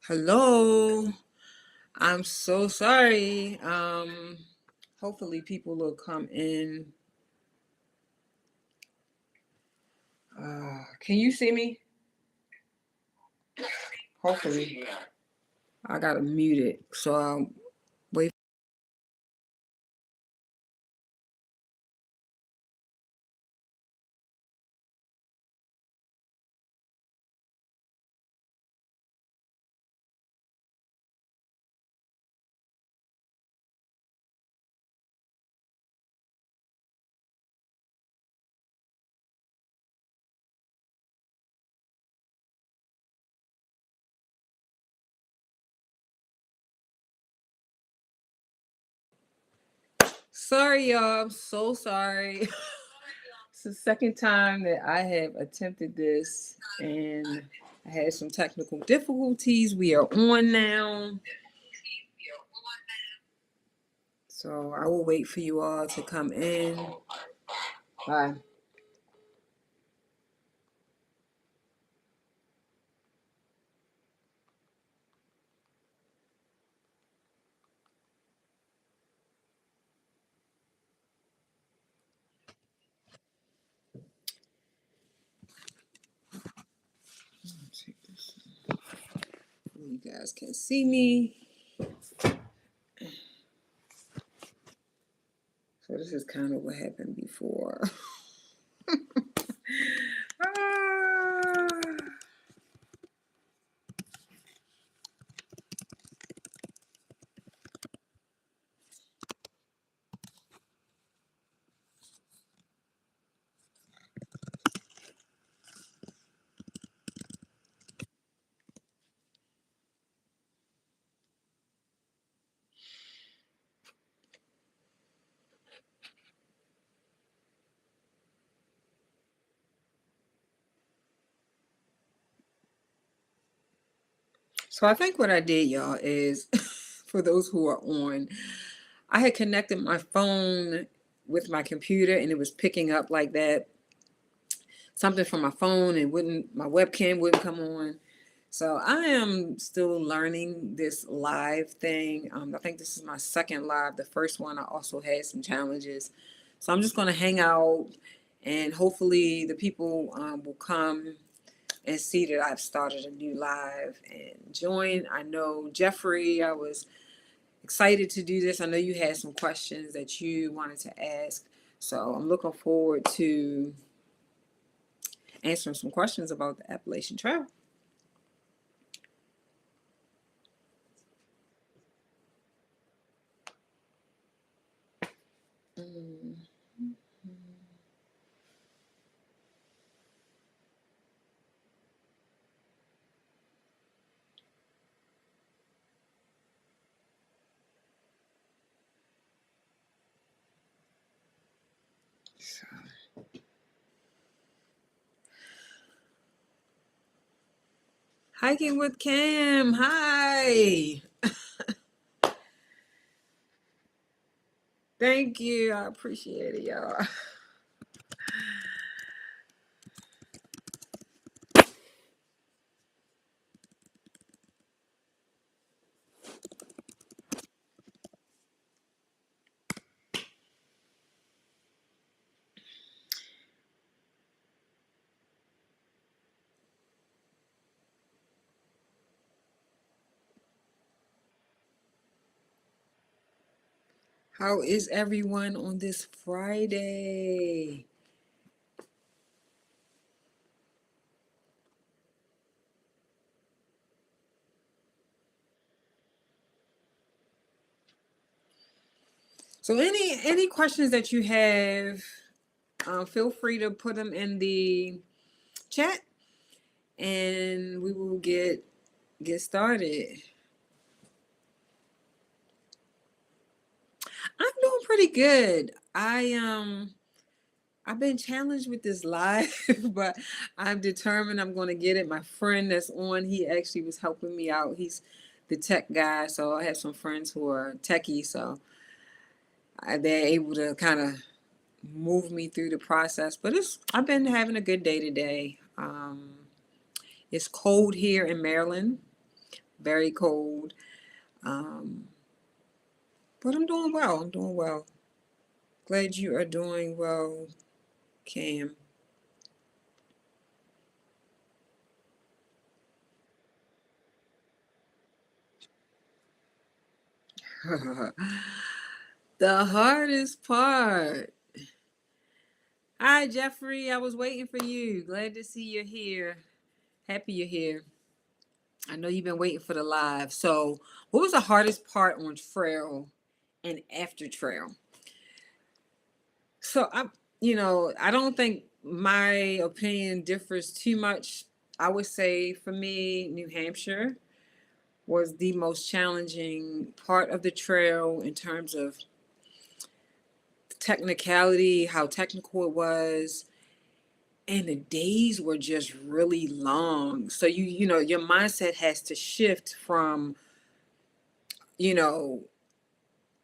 Hello. I'm so sorry. Hopefully people will come in. Can you see me? Hopefully. I gotta mute it. So I'll wait. Sorry, y'all. I'm so sorry. It's the second time that I have attempted this and I had some technical difficulties. We are on now. So I will wait for you all to come in. Bye. Check this. You guys can see me. So this is kind of what happened before. Ah. So I think what I did, y'all, is for those who are on, I had connected my phone with my computer and it was picking up like that something from my phone and wouldn't my webcam wouldn't come on. So I am still learning this live thing. I think this is my second live. The first one I also had some challenges. So I'm just going to hang out and hopefully the people will come and see that I've started a new live and join. I know Jeffrey, I was excited to do this. I know you had some questions that you wanted to ask. So I'm looking forward to answering some questions about the Appalachian Trail. Hiking with Kim. Hi. Thank you. I appreciate it, y'all. How is everyone on this Friday? So any questions that you have, feel free to put them in the chat, and we will get started. I'm doing pretty good. I've been challenged with this live, but I'm determined I'm going to get it. My friend that's on, he actually was helping me out. He's the tech guy, so I have some friends who are techie, so they're able to kind of move me through the process. But I've been having a good day today. It's cold here in Maryland, very cold. But I'm doing well. I'm doing well. Glad you are doing well, Cam. The hardest part. Hi, Jeffrey. I was waiting for you. Glad to see you're here. Happy you're here. I know you've been waiting for the live. So, what was the hardest part on trail and after trail? So, I don't think my opinion differs too much. I would say for me, New Hampshire was the most challenging part of the trail in terms of technicality, how technical it was, and the days were just really long. So your mindset has to shift from, you know,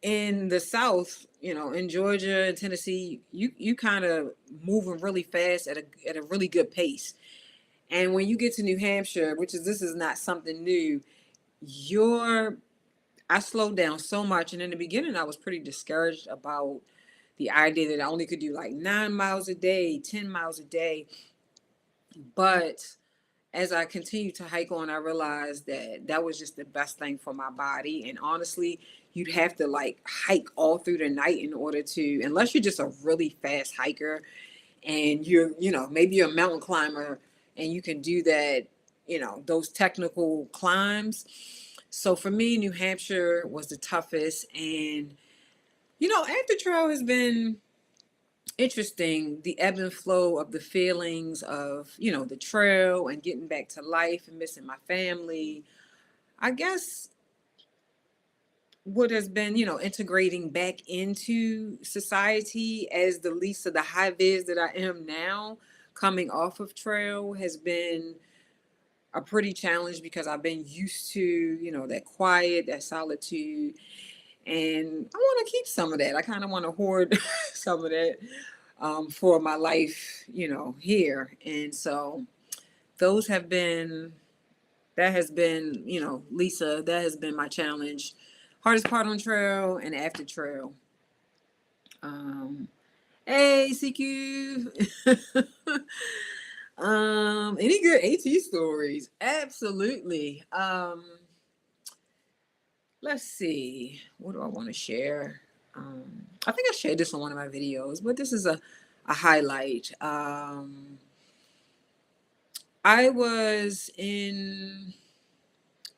in the South, in Georgia and Tennessee, you kind of moving really fast at a really good pace. And when you get to New Hampshire, this is not something new, you're I slowed down so much. And in the beginning, I was pretty discouraged about the idea that I only could do like 9 miles a day, 10 miles a day. But as I continued to hike on, I realized that that was just the best thing for my body. And honestly, you'd have to like hike all through the night in order to, unless you're just a really fast hiker and maybe you're a mountain climber and you can do that, those technical climbs. So for me, New Hampshire was the toughest. And, after trail has been interesting, the ebb and flow of the feelings of, the trail and getting back to life and missing my family. I guess what has been, integrating back into society as the least of the high vis that I am now, coming off of trail has been a pretty challenge because I've been used to, that quiet, that solitude. And I want to keep some of that. I kind of want to hoard some of that for my life, here. And so those have been, that has been, Lisa, that has been my challenge. Hardest part on trail and after trail. Um, hey, CQ. Any good AT stories? Absolutely. Let's see. What do I want to share? I think I shared this on one of my videos, but this is a highlight. I was in,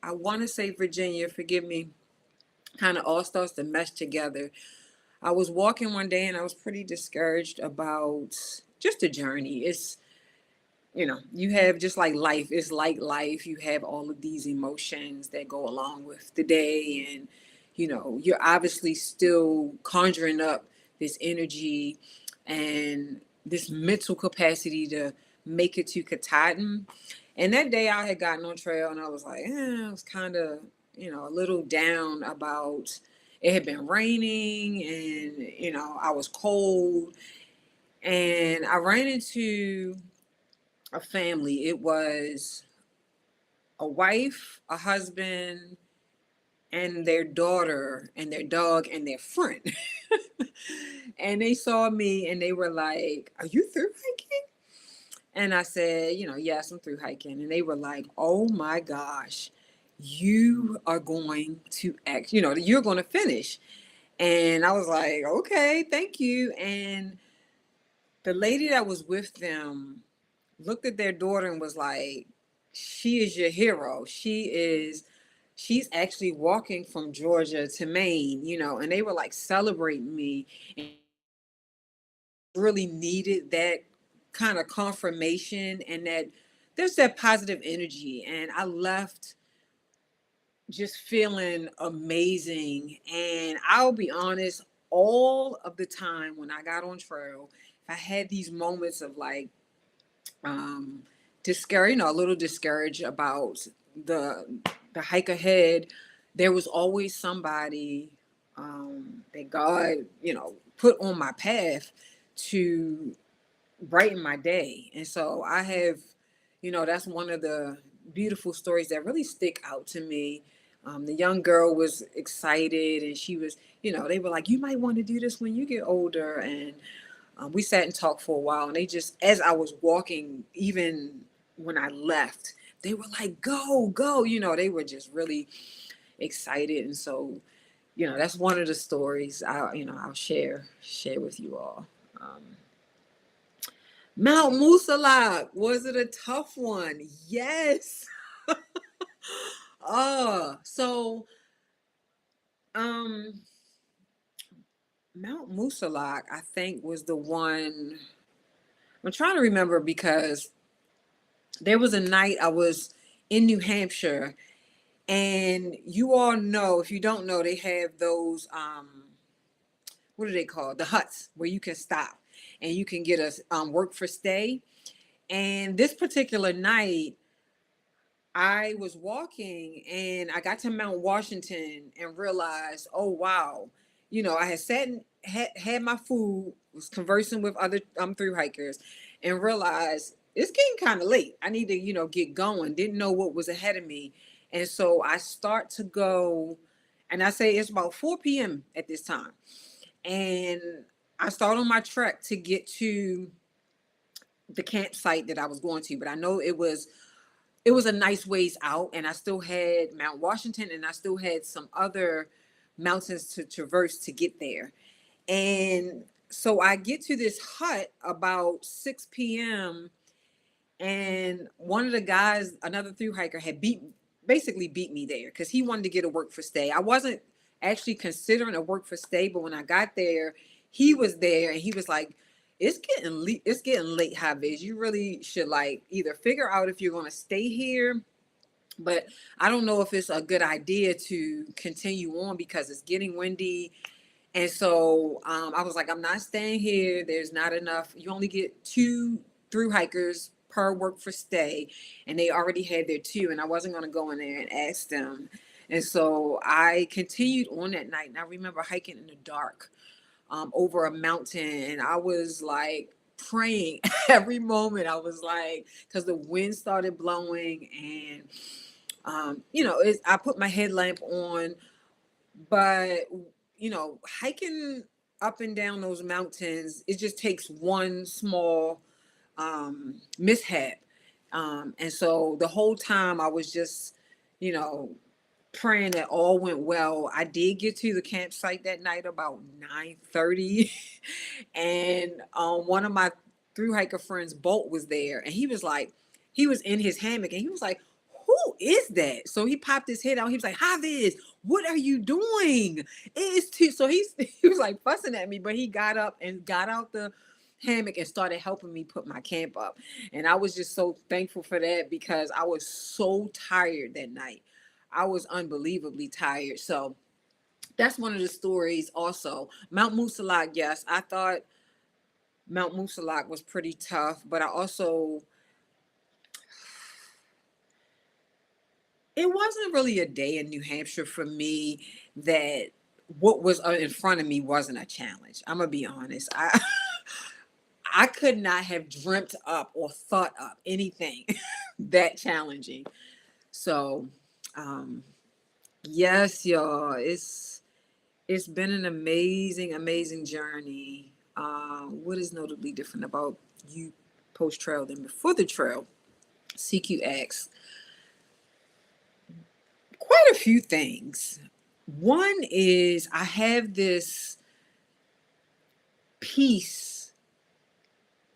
I want to say Virginia, forgive me, kind of all starts to mesh together. I was walking one day and I was pretty discouraged about just the journey. You have just like life. It's like life. You have all of these emotions that go along with the day. And, you're obviously still conjuring up this energy and this mental capacity to make it to Katahdin. And that day I had gotten on trail and I was like, I was kind of, a little down about it had been raining and, I was cold. And I ran into a family. It was a wife, a husband, and their daughter and their dog and their friend. And they saw me and they were like, "Are you through hiking?" And I said, "Yes, I'm through hiking." And they were like, "Oh my gosh, you are going to act, you're going to finish." And I was like, "Okay, thank you." And the lady that was with them looked at their daughter and was like, "She is your hero. She's actually walking from Georgia to Maine," and they were like celebrating me and really needed that kind of confirmation and that there's that positive energy. And I left just feeling amazing. And I'll be honest, all of the time when I got on trail, if I had these moments of like, discouraged, a little discouraged about the the hike ahead, there was always somebody that God, put on my path to brighten my day. And so I have, that's one of beautiful stories that really stick out to me. The young girl was excited, and she was, they were like, "You might want to do this when you get older." And we sat and talked for a while, and they just, as I was walking, even when I left, they were like, "Go, go!" They were just really excited, and so, that's one of the stories I'll share with you all. Mount Musalak, was it a tough one? Yes. So um Mount Musalak, I think, was the one. I'm trying to remember because there was a night I was in New Hampshire, and you all know, if you don't know, they have those what are they called? The huts where you can stop and you can get a work for stay. And this particular night, I was walking and I got to Mount Washington and realized, oh wow, I had sat and had my food, was conversing with other through hikers, and realized it's getting kind of late. I need to, get going. Didn't know what was ahead of me. And so I start to go, and I say it's about 4 p.m. at this time. And I start on my trek to get to the campsite that I was going to, but I know it was a nice ways out, and I still had Mount Washington, and I still had some other mountains to traverse to get there. And so I get to this hut about 6 p.m. and one of the guys, another thru hiker, had basically beat me there because he wanted to get a work for stay. I wasn't actually considering a work for stay, but when I got there, he was there, and he was like, it's getting late, Javiz. You really should like either figure out if you're going to stay here, but I don't know if it's a good idea to continue on because it's getting windy. And so I was like, I'm not staying here. There's not enough. You only get 2 through hikers per work for stay. And they already had their 2. And I wasn't going to go in there and ask them. And so I continued on that night. And I remember hiking in the dark over a mountain. And I was like praying every moment. I was like, because the wind started blowing. And, I put my headlamp on. But, hiking up and down those mountains, it just takes one small mishap. And so the whole time I was just, you know, praying that all went well. I did get to the campsite that night about 9:30, and one of my through hiker friends, Bolt, was there, and he was in his hammock, and he was like, "Who is that?" So he popped his head out. He was like, "Javiz, what are you doing? It is too." So he was like fussing at me, but he got up and got out the hammock and started helping me put my camp up. And I was just so thankful for that because I was so tired that night. I was unbelievably tired. So that's one of the stories also. Mount Musalak, yes, I thought Mount Musalak was pretty tough, but I also, it wasn't really a day in New Hampshire for me that what was in front of me wasn't a challenge. I'm gonna be honest. I could not have dreamt up or thought up anything that challenging. So, um, yes, y'all, it's been an amazing, amazing journey. What is notably different about you post trail than before the trail? CQ asks quite a few things. One is I have this peace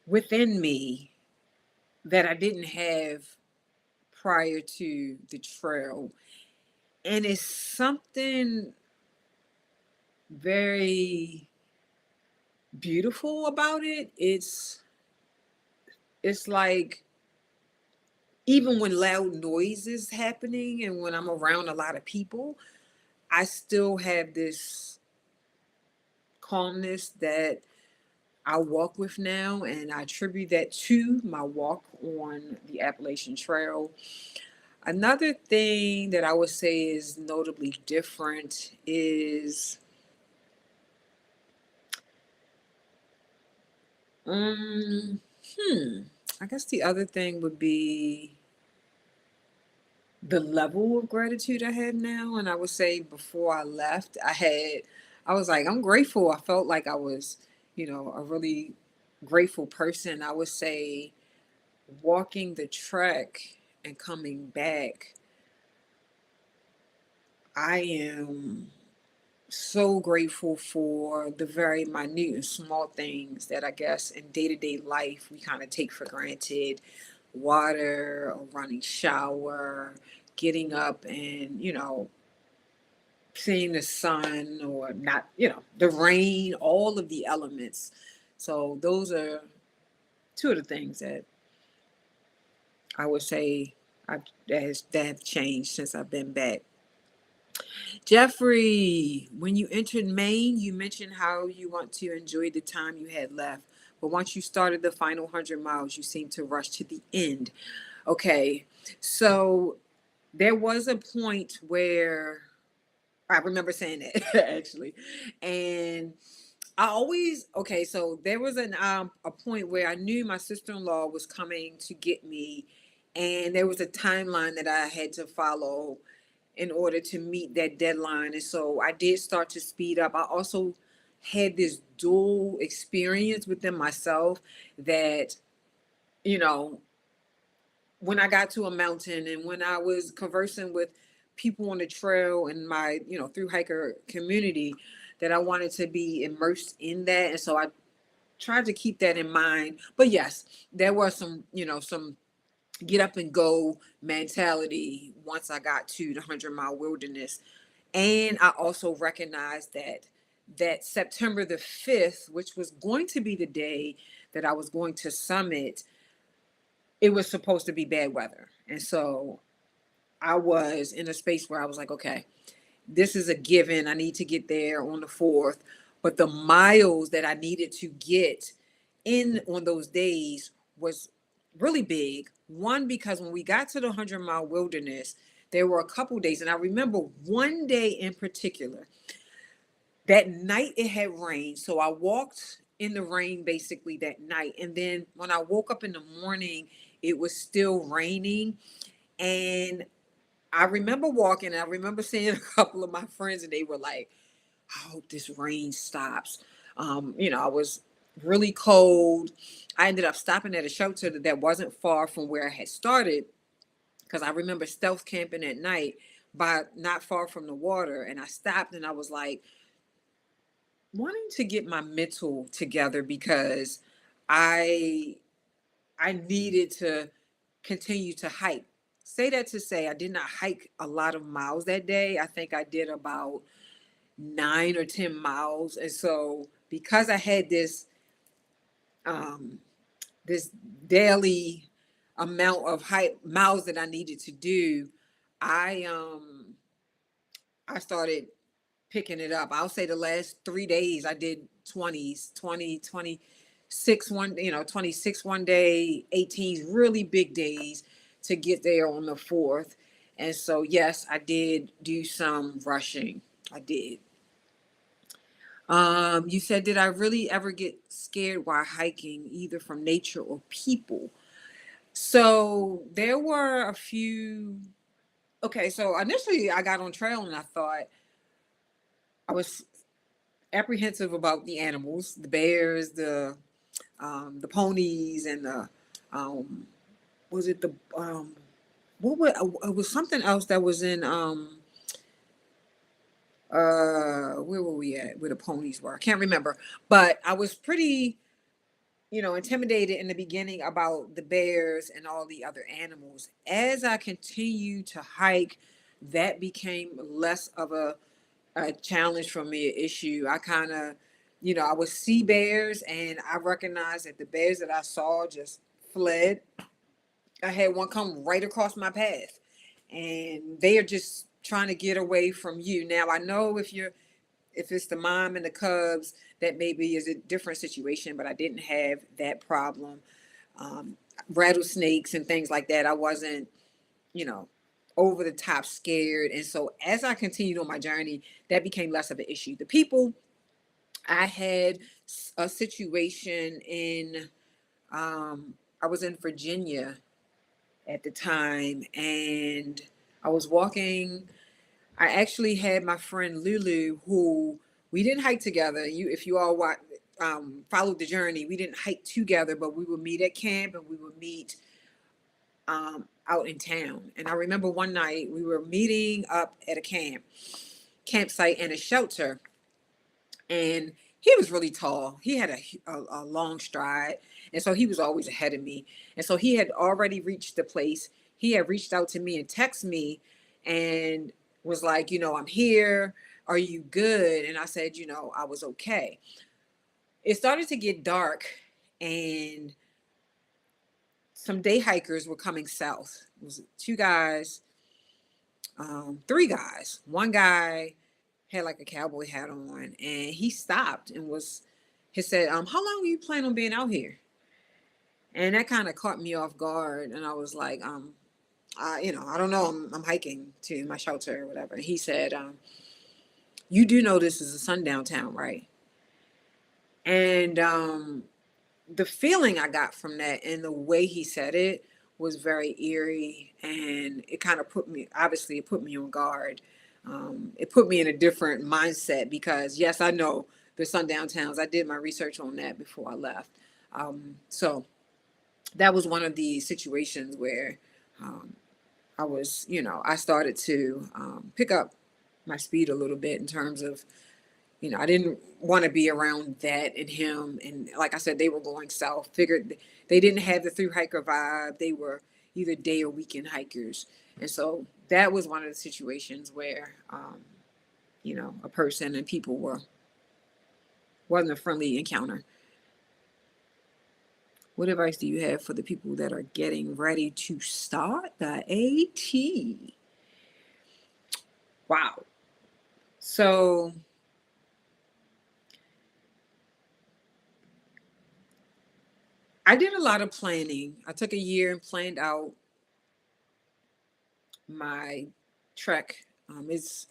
within me that I didn't have prior to the trail. And it's something very beautiful about it. It's like even when loud noise is happening and when I'm around a lot of people, I still have this calmness that I walk with now, and I attribute that to my walk on the Appalachian Trail. Another thing that I would say is notably different is um, I guess the other thing would be the level of gratitude I have now. And I would say before I left, I was like, I'm grateful. I felt like I was, a really grateful person. I would say walking the trek and coming back, I am so grateful for the very minute and small things that I guess in day to day life we kind of take for granted. Water, a running shower, getting up and, seeing the sun or not, the rain, all of the elements. So those are two of the things that I would say that have changed since I've been back. Jeffrey, when you entered Maine, you mentioned how you want to enjoy the time you had left. But once you started the final 100 miles, you seemed to rush to the end. Okay, so there was a point where I remember saying that actually. And so there was a point where I knew my sister-in-law was coming to get me, and there was a timeline that I had to follow in order to meet that deadline. And so I did start to speed up. I also had this dual experience within myself that, you know, when I got to a mountain and when I was conversing with people on the trail in my, through hiker community, that I wanted to be immersed in that. And so I tried to keep that in mind. But yes, there was some get up and go mentality once I got to the 100-mile wilderness. And I also recognized that September the 5th, which was going to be the day that I was going to summit, it was supposed to be bad weather. And so I was in a space where I was like, okay, this is a given. I need to get there on the 4th. But the miles that I needed to get in on those days was really big. One, because when we got to the 100-mile wilderness, there were a couple days. And I remember one day in particular, that night it had rained. So I walked in the rain basically that night. And then when I woke up in the morning, it was still raining. And I remember walking, I remember seeing a couple of my friends, and they were like, I hope this rain stops. I was really cold. I ended up stopping at a shelter that wasn't far from where I had started, because I remember stealth camping at night, but not far from the water. And I stopped and I was like, wanting to get my mental together because I I needed to continue to hike. Say that to say I did not hike a lot of miles that day. I think I did about 9 or 10 miles. And so because I had um this daily amount of hike miles that I needed to do, I I started picking it up. I'll say the last 3 days I did 20s, 20, 26 one, 26 one day, 18s, really big days to get there on the 4th. And so, yes, I did do some rushing. I did. You said, did I really ever get scared while hiking, either from nature or people? So there were a few. Okay, so initially I got on trail and I thought I was apprehensive about the animals, the bears, the ponies, and the was it the what was it was something else that was in where were we at where the ponies were? I can't remember, but I was pretty intimidated in the beginning about the bears and all the other animals. As I continued to hike, that became less of a challenge for me, an issue. I kind of, I would see bears and I recognized that the bears that I saw just fled. I had one come right across my path and they are just trying to get away from you. Now I know if it's the mom and the cubs, that maybe is a different situation, but I didn't have that problem. Um, Rattlesnakes and things like that, I wasn't, you know, over the top scared. And so as I continued on my journey, that became less of an issue. The people, I had a situation in, I was in Virginia at the time, and I was walking. I actually had my friend Lulu, who we didn't hike together. If you all followed the journey, we didn't hike together, but we would meet at camp and we would meet out in town. And I remember one night we were meeting up at a campsite and a shelter, and he was really tall. He had a long stride, and so he was always ahead of me. And so he had already reached the place. He had reached out to me and texted me, and was like, I'm here. Are you good? And I said, I was okay. It started to get dark, and some day hikers were coming south. It was two guys, three guys. One guy had like a cowboy hat on, and he stopped and he said, how long are you planning on being out here? And that kind of caught me off guard. And I was like, I don't know. I'm hiking to my shelter or whatever. And he said, you do know this is a sundown town, right? And the feeling I got from that and the way he said it was very eerie, and it kind of put me on guard. It put me in a different mindset because, yes, I know the sundown towns. I did my research on that before I left. So that was one of the situations where I was, I started to pick up my speed a little bit in terms of, I didn't want to be around that and him. And like I said, they were going south. Figured they didn't have the through hiker vibe. They were either day or weekend hikers. And so that was one of the situations where, a person and people wasn't a friendly encounter. What advice do you have for the people that are getting ready to start the AT? Wow. So I did a lot of planning. I took a year and planned out my trek. It's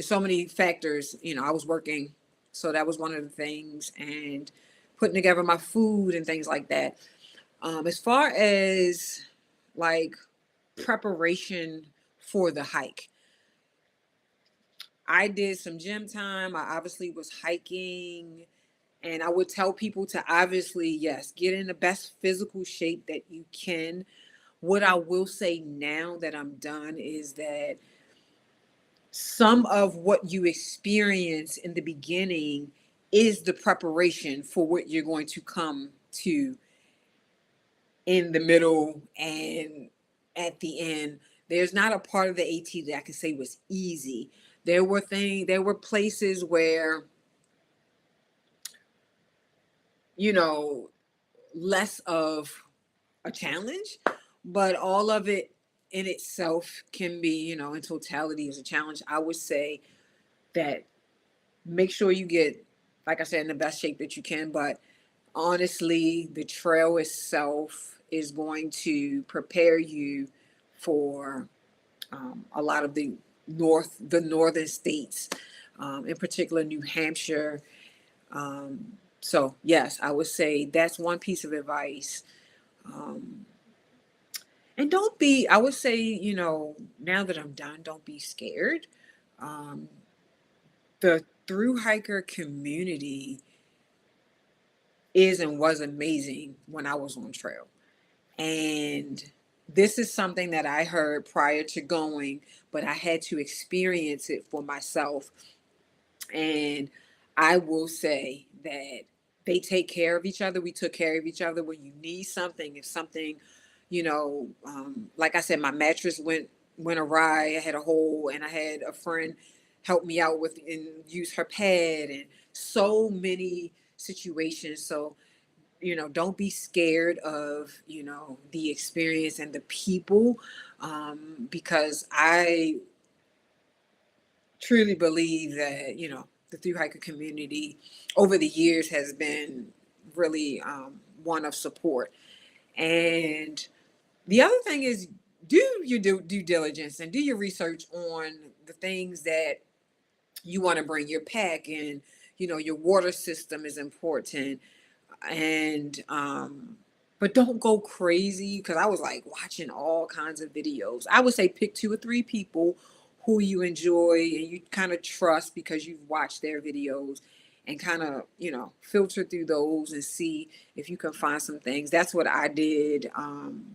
so many factors. I was working, so that was one of the things, and putting together my food and things like that. As far as like preparation for the hike, I did some gym time. I obviously was hiking, and I would tell people to obviously, yes, get in the best physical shape that you can. What I will say now that I'm done is that some of what you experience in the beginning is the preparation for what you're going to come to in the middle and at the end. There's not a part of the AT that I can say was easy. There were places where, less of a challenge, but all of it in itself can be, in totality is a challenge. I would say that make sure you get, like I said, in the best shape that you can. But honestly, the trail itself is going to prepare you for a lot of the northern states, in particular New Hampshire. So yes, I would say that's one piece of advice. And don't be, I would say, now that I'm done, don't be scared. Um, the through hiker community is and was amazing when I was on trail. And this is something that I heard prior to going, but I had to experience it for myself. And I will say that they take care of each other. We took care of each other when you need something. If something, like I said, my mattress went awry. I had a hole, and I had a friend help me out with and use her pad, and so many situations. So don't be scared of the experience and the people, because I truly believe that the through hiker community over the years has been really one of support. And the other thing is, do your due diligence and do your research on the things that you want to bring. Your pack, and your water system is important. And but don't go crazy, because I was like watching all kinds of videos. I would say pick 2 or 3 people who you enjoy and you kind of trust because you've watched their videos, and kind of, filter through those and see if you can find some things. That's what I did.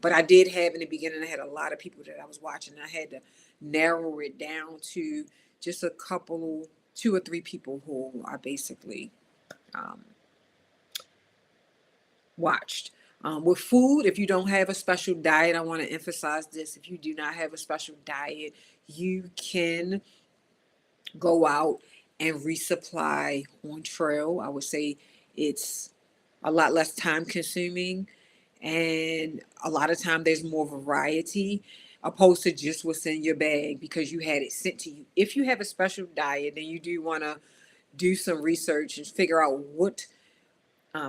But I did have in the beginning, I had a lot of people that I was watching. I had to narrow it down to just a couple, 2 or 3 people who I basically um, watched. With food, if you don't have a special diet, I want to emphasize this. If you do not have a special diet, you can go out and resupply on trail. I would say it's a lot less time consuming, and a lot of time there's more variety opposed to just what's in your bag because you had it sent to you. If you have a special diet, then you do want to do some research and figure out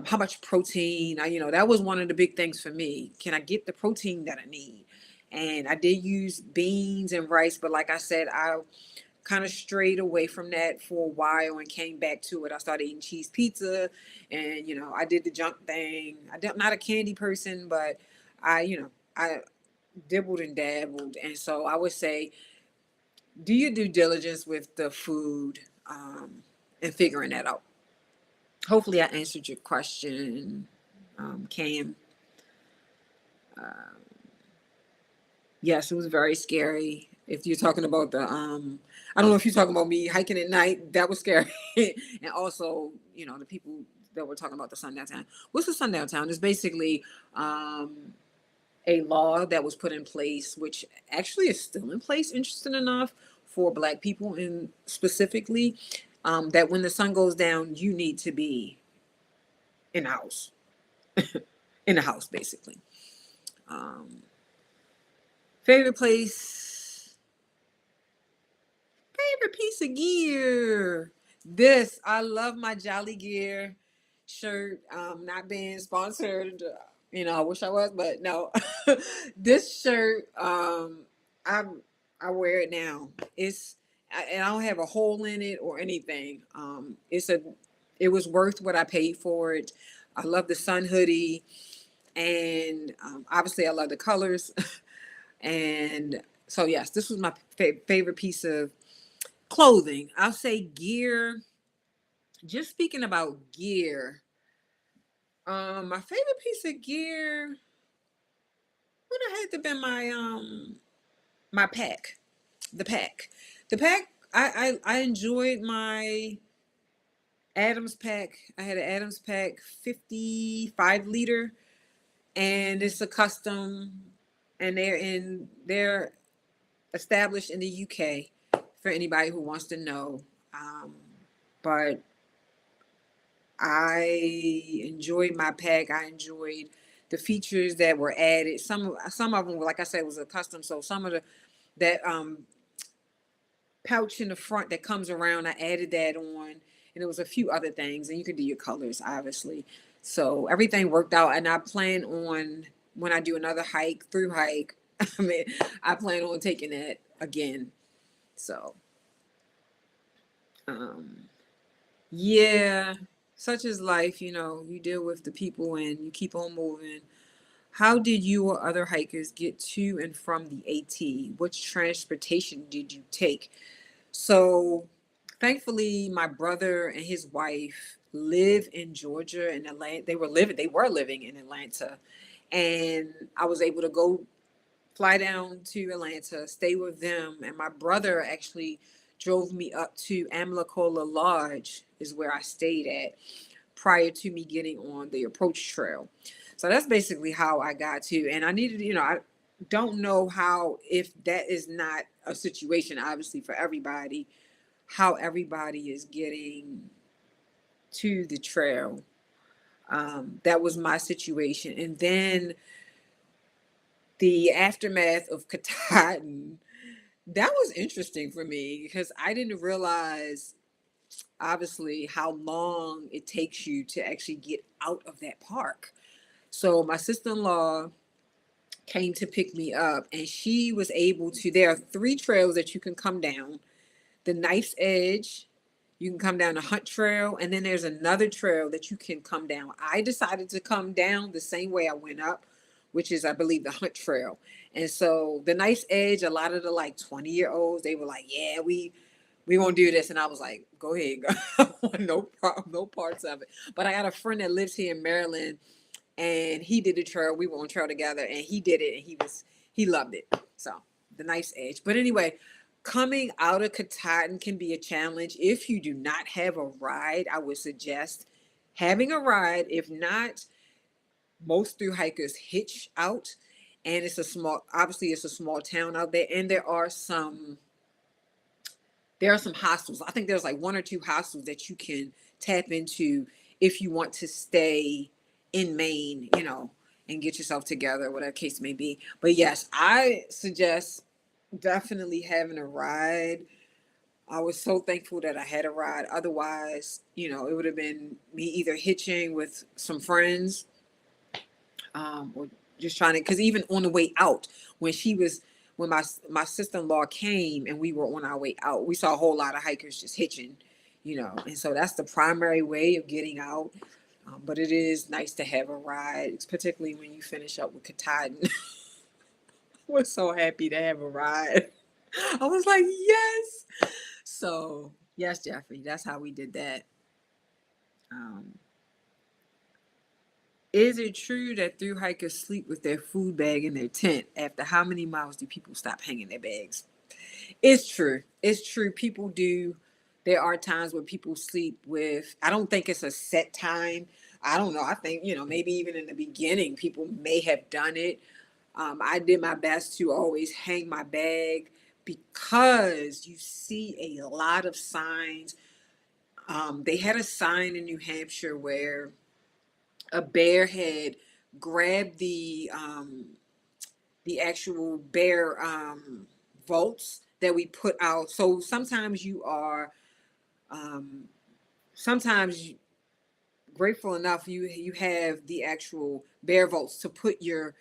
how much protein. That was one of the big things for me. Can I get the protein that I need? And I did use beans and rice, but like I said, I kind of strayed away from that for a while and came back to it. I started eating cheese pizza, and I did the junk thing. I'm not a candy person, but I dibbled and dabbled, and so I would say do your due diligence with the food, and figuring that out. Hopefully, I answered your question, Cam. Yes, it was very scary. If you're talking about I don't know if you're talking about me hiking at night, that was scary. And also, the people that were talking about the sundown town. What's the sundown town? It's basically a law that was put in place, which actually is still in place, interesting enough, for Black people, and specifically, that when the sun goes down, you need to be in the house, in the house, basically. Um, Favorite place, favorite piece of gear. I love my Jolly Gear shirt. Not being sponsored. I wish I was, but no. This shirt, I I wear it now. And I don't have a hole in it or anything. It was worth what I paid for it. I love the sun hoodie, and obviously I love the colors. And so, yes, this was my favorite piece of clothing. I'll say gear. Just speaking about gear, my favorite piece of gear would have had to been my pack. The pack. The pack. I enjoyed my Adams pack. I had an Adams pack 55 liter, and it's a custom, and they're established in the UK for anybody who wants to know. But I enjoyed my pack. I enjoyed the features that were added. Some of them, like I said, was a custom. So some of that pouch in the front that comes around, I added that on, and there was a few other things, and you can do your colors, obviously. So everything worked out, and I plan on, when I do another hike, Thruhike, I mean, I plan on taking that again. So, um, yeah, such is life. You deal with the people and you keep on moving. How did you or other hikers get to and from the AT? Which transportation did you take? So, thankfully, my brother and his wife live in Georgia and Atlanta. They were living in Atlanta, and I was able to go fly down to Atlanta, stay with them, and my brother actually drove me up to Amlacola Lodge, is where I stayed at prior to me getting on the approach trail. So that's basically how I got to, and I needed, I don't know how, if that is not a situation, obviously, for everybody, how everybody is getting to the trail. That was my situation. And then the aftermath of Katahdin, that was interesting for me because I didn't realize, obviously, how long it takes you to actually get out of that park. So my sister-in-law came to pick me up, and she was able to. There are 3 trails that you can come down: the Knife's Edge, You can come down the Hunt Trail, and then there's another trail that you can come down. I decided to come down the same way I went up, which is, I believe, the Hunt Trail. And so the Nice Edge, a lot of the like 20-year-olds, they were like, yeah, we won't do this. And I was like, go ahead. I want no problem, no parts of it. But I got a friend that lives here in Maryland, and he did the trail. We were on trail together, and he did it, and he loved it. So the Nice Edge. But anyway, coming out of Katahdin can be a challenge. If you do not have a ride, I would suggest having a ride. If not, most through hikers hitch out, and obviously it's a small town out there, and there are some hostels. I think there's like one or two hostels that you can tap into if you want to stay in Maine, and get yourself together, whatever case may be. But yes, I suggest definitely having a ride. I was so thankful that I had a ride. Otherwise, it would have been me either hitching with some friends, or just trying to, because even on the way out, when my sister-in-law came and we were on our way out, we saw a whole lot of hikers just hitching, and so that's the primary way of getting out. But it is nice to have a ride, particularly when you finish up with Katahdin. We're so happy to have a ride. I was like, yes. So yes, Jeffrey, that's how we did that. um, Is it true that through hikers sleep with their food bag in their tent? After how many miles do people stop hanging their bags? It's true. It's true. People do. There are times where people sleep with, I don't think it's a set time. I don't know. I think, maybe even in the beginning, people may have done it. I did my best to always hang my bag because you see a lot of signs. They had a sign in New Hampshire where a bear had grabbed the actual bear vaults that we put out. So sometimes sometimes grateful enough you have the actual bear vaults to put your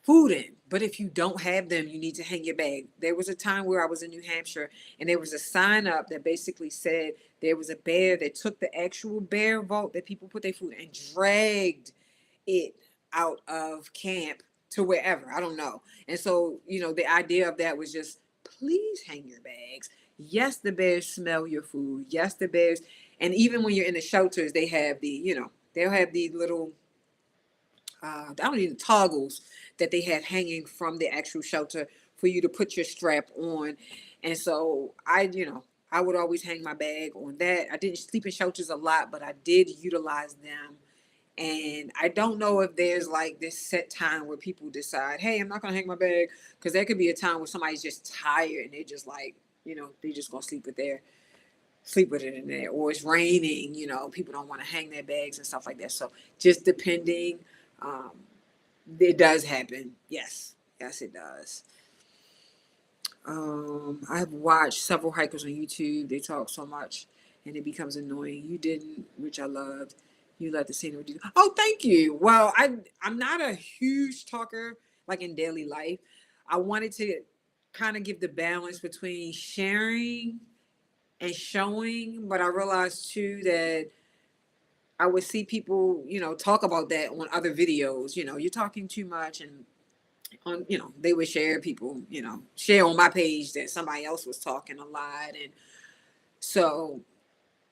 food in. But if you don't have them, you need to hang your bag. There was a time where I was in New Hampshire, and there was a sign up that basically said there was a bear that took the actual bear vault that people put their food in and dragged it out of camp to wherever. I don't know. And so, the idea of that was just, please hang your bags. Yes, the bears smell your food. Yes, the bears. And even when you're in the shelters, they have they'll have these little, I don't even toggles that they have hanging from the actual shelter for you to put your strap on. And so I would always hang my bag on that. I didn't sleep in shelters a lot, but I did utilize them. And I don't know if there's like this set time where people decide, hey, I'm not going to hang my bag. Because there could be a time where somebody's just tired and they're just like, they're just going to sleep with it in there. Or it's raining, people don't want to hang their bags and stuff like that. So just depending, um, it does happen. Yes. Yes, it does. I've watched several hikers on YouTube. They talk so much and it becomes annoying. You didn't, which I loved. You let the scenery do. Oh, thank you. Well, I'm not a huge talker like in daily life. I wanted to kind of give the balance between sharing and showing, but I realized too that I would see people, talk about that on other videos. You're talking too much, and they would share on my page that somebody else was talking a lot. And so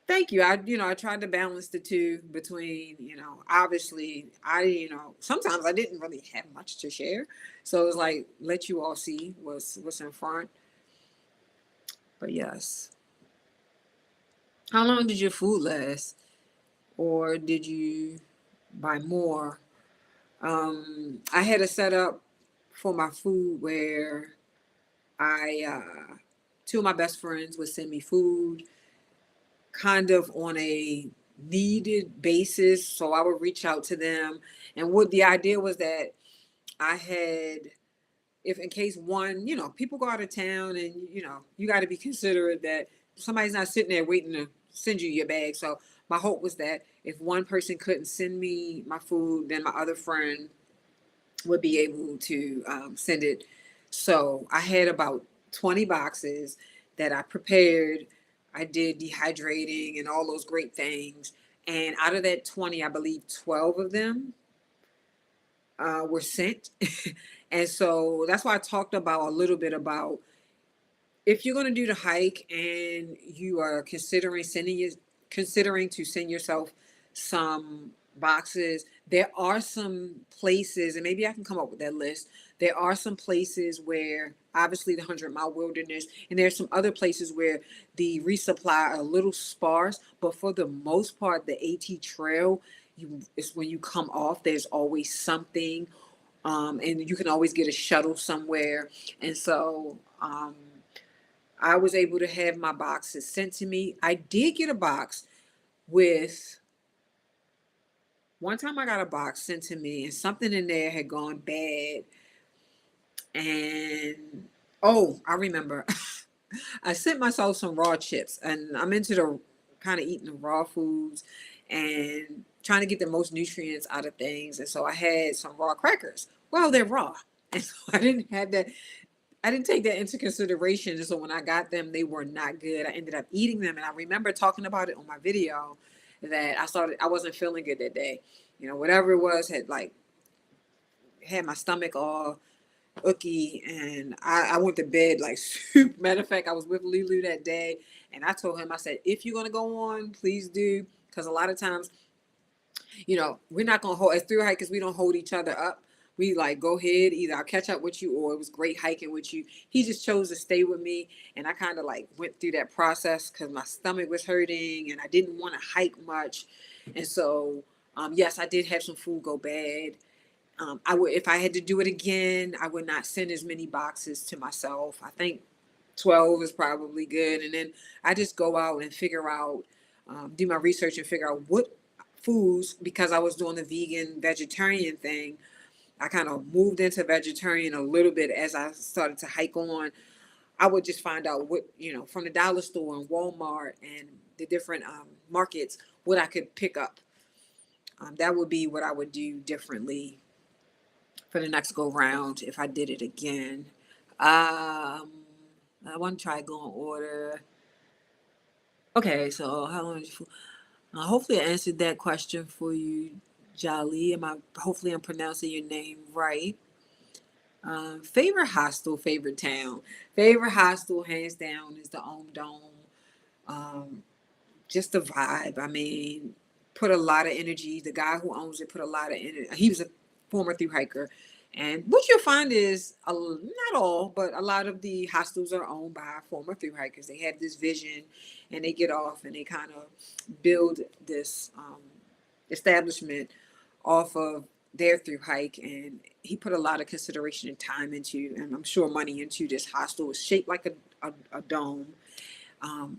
thank you. I tried to balance the two between, obviously sometimes I didn't really have much to share. So it was like, let you all see what's in front. But yes. How long did your food last? Or did you buy more? I had a setup for my food where two of my best friends would send me food kind of on a needed basis. So I would reach out to them. And what the idea was that I had, if in case one, people go out of town and, you got to be considerate that somebody's not sitting there waiting to send you your bag. So my hope was that if one person couldn't send me my food, then my other friend would be able to send it. So I had about 20 boxes that I prepared. I did dehydrating and all those great things. And out of that 20, I believe 12 of them were sent. And so that's why I talked about a little bit about, if you're going to do the hike and you are considering to send yourself some boxes, there are some places, and maybe I can come up with that list. There are some places where obviously the 100 Mile Wilderness, and there's some other places where the resupply are a little sparse, but for the most part, the AT Trail, it's when you come off, there's always something, and you can always get a shuttle somewhere. And so I was able to have my boxes sent to me. I did get a box with, one time I got a box sent to me and something in there had gone bad. And oh, I remember. I sent myself some raw chips, and I'm into the kind of eating the raw foods and trying to get the most nutrients out of things. And so I had some raw crackers. Well, they're raw. And so I didn't have that. I didn't take that into consideration. And so when I got them, they were not good. I ended up eating them. And I remember talking about it on my video that I wasn't feeling good that day. You know, whatever it was had my stomach all ooky. And I went to bed like soup. Matter of fact, I was with Lulu that day. And I told him, I said, if you're going to go on, please do. Because a lot of times, you know, we're not going to hold, as through hikers, we don't hold each other up. We like, go ahead, either I'll catch up with you or it was great hiking with you. He just chose to stay with me. And I kind of like went through that process because my stomach was hurting and I didn't want to hike much. And so, yes, I did have some food go bad. I would, if I had to do it again, I would not send as many boxes to myself. I think 12 is probably good. And then I just go out and figure out, do my research and figure out what foods, because I was doing the vegan vegetarian thing. I kind of moved into vegetarian a little bit as I started to hike on. I would just find out what, you know, from the dollar store and Walmart and the different markets, what I could pick up. That would be what I would do differently for the next go round if I did it again. I want to try go in order. Okay, so how long did you? Hopefully, I answered that question for you, Jolly. Hopefully, I'm pronouncing your name right. Favorite hostel, favorite town. Favorite hostel, hands down, is the Om Dome. Um, just the vibe. I mean, put a lot of energy. The guy who owns it put a lot of energy. He was a former through hiker. And what you'll find is, not all, but a lot of the hostels are owned by former through hikers. They have this vision and they get off and they kind of build this establishment off of their through hike. And he put a lot of consideration and time into, and I'm sure money into this hostel. It's shaped like a dome.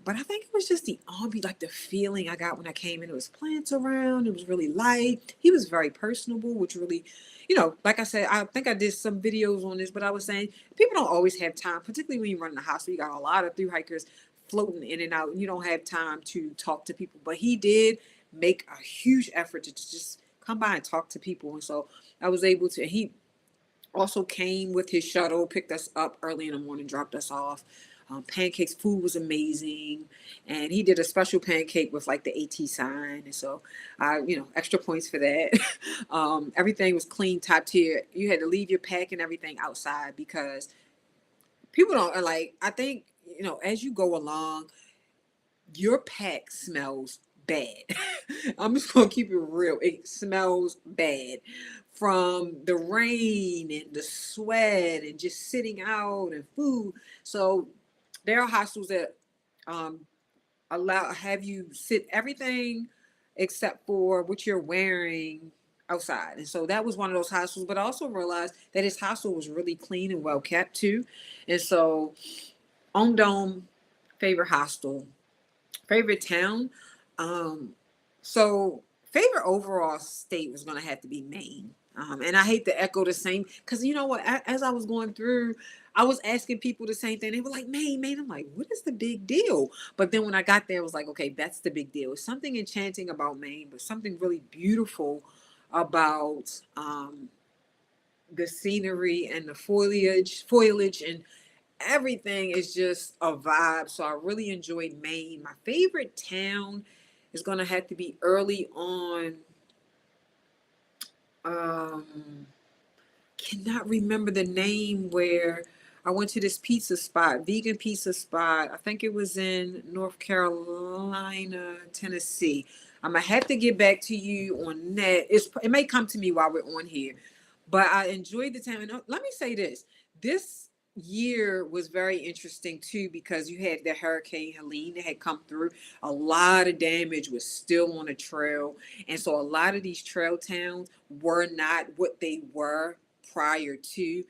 But I think it was just the ambi, like the feeling I got when I came in. It was plants around. It was really light. He was very personable, which really, you know, like I said, I think I did some videos on this, but I was saying people don't always have time, particularly when you run in the hospital. You got a lot of through hikers floating in and out. And you don't have time to talk to people. But he did make a huge effort to just come by and talk to people. And so I was able to, he also came with his shuttle, picked us up early in the morning, dropped us off. Pancakes, food was amazing, and he did a special pancake with like the AT sign, and so you know, extra points for that. Everything was clean, top tier. You had to leave your pack and everything outside because people don't like. I think, you know, as you go along, your pack smells bad. I'm just gonna keep it real. It smells bad from the rain and the sweat and just sitting out and food. So there are hostels that um, have you sit everything except for what you're wearing outside. And so that was one of those hostels. But I also realized that his hostel was really clean and well kept too. And so on Dome, favorite hostel. Favorite town. Um, so favorite overall state was going to have to be Maine. And I hate to echo the same because you know what? As I was going through, I was asking people the same thing. They were like, Maine, Maine. I'm like, what is the big deal? But then when I got there, I was like, okay, that's the big deal. It's something enchanting about Maine, but something really beautiful about the scenery and the foliage, and everything is just a vibe. So I really enjoyed Maine. My favorite town is going to have to be early on. Um, Cannot remember the name where I went to this pizza spot, vegan pizza spot. I think it was in North Carolina, Tennessee. I'm gonna have to get back to you on that. It may come to me while we're on here, but I enjoyed the time. And let me say this: this year was very interesting too because you had the Hurricane Helene that had come through. A lot of damage was still on the trail, and so a lot of these trail towns were not what they were prior to,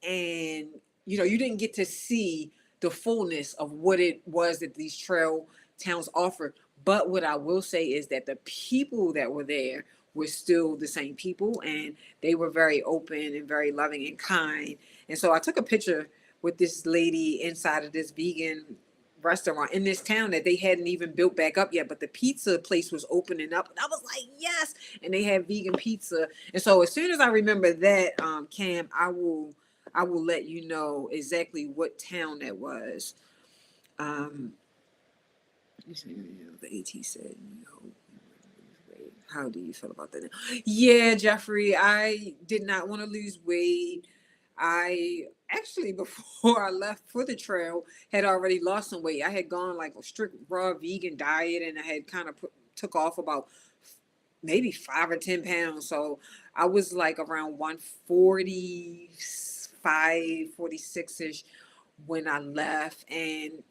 and you didn't get to see the fullness of what it was that these trail towns offered. But what I will say is that the people that were there were still the same people, and they were very open and very loving and kind. And so I took a picture with this lady inside of this vegan restaurant in this town that they hadn't even built back up yet, but the pizza place was opening up, and I was like, yes. And they had vegan pizza. And so as soon as I remember that, Cam, I will let you know exactly what town that was. um the AT said, no. How do you feel about that? Yeah, Jeffrey, I did not want to lose weight. I actually, before I left for the trail, had already lost some weight. I had gone like a strict raw vegan diet, and I had kind of took off about maybe 5 or 10 pounds. So I was like around 145, 46 ish when I left. And